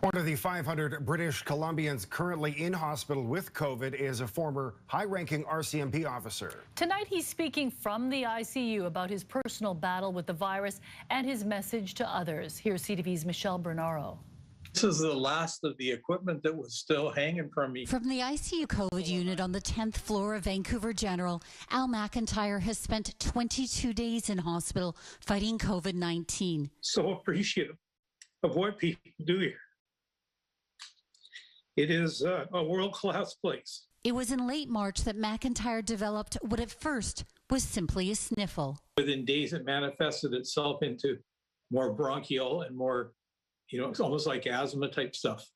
One of the 500 British Columbians currently in hospital with COVID is a former high-ranking RCMP officer. Tonight, he's speaking from the ICU about his personal battle with the virus and his message to others. Here's CTV's Michelle Bernaro. This is the last of the equipment that was still hanging from me. From the ICU COVID unit on the 10th floor of Vancouver General, Al McIntyre has spent 22 days in hospital fighting COVID-19. So appreciative of what people do here. It is a world-class place. It was in late March that McIntyre developed what at first was simply a sniffle. Within days, it manifested itself into more bronchial and more, it's almost like asthma type stuff.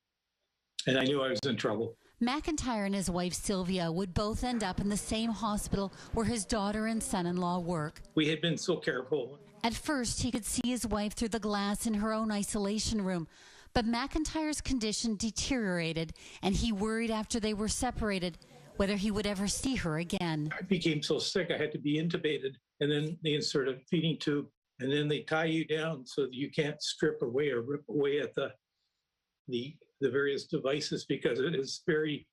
And I knew I was in trouble. McIntyre and his wife Sylvia would both end up in the same hospital where his daughter and son-in-law work. We had been so careful. At first, he could see his wife through the glass in her own isolation room. But McIntyre's condition deteriorated, and he worried after they were separated whether he would ever see her again. I became so sick I had to be intubated, and then they insert a feeding tube, and then they tie you down so that you can't strip away or rip away at the various devices because it is very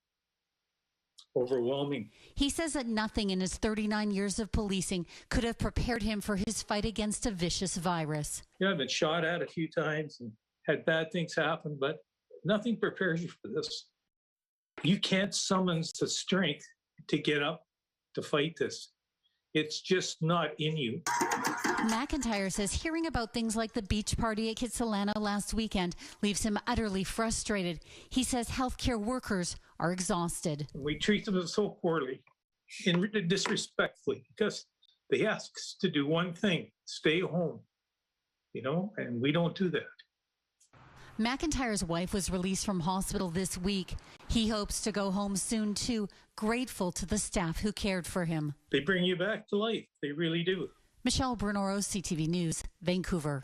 overwhelming. He says that nothing in his 39 years of policing could have prepared him for his fight against a vicious virus. I've been shot at a few times and had bad things happen, but nothing prepares you for this. You can't summon the strength to get up to fight this. It's just not in you. McIntyre says hearing about things like the beach party at Kitsilano last weekend leaves him utterly frustrated. He says healthcare workers are exhausted. We treat them so poorly and disrespectfully because they ask us to do one thing, stay home, and we don't do that. McIntyre's wife was released from hospital this week. He hopes to go home soon, too, grateful to the staff who cared for him. They bring you back to life. They really do. Michelle Bernaro, CTV News, Vancouver.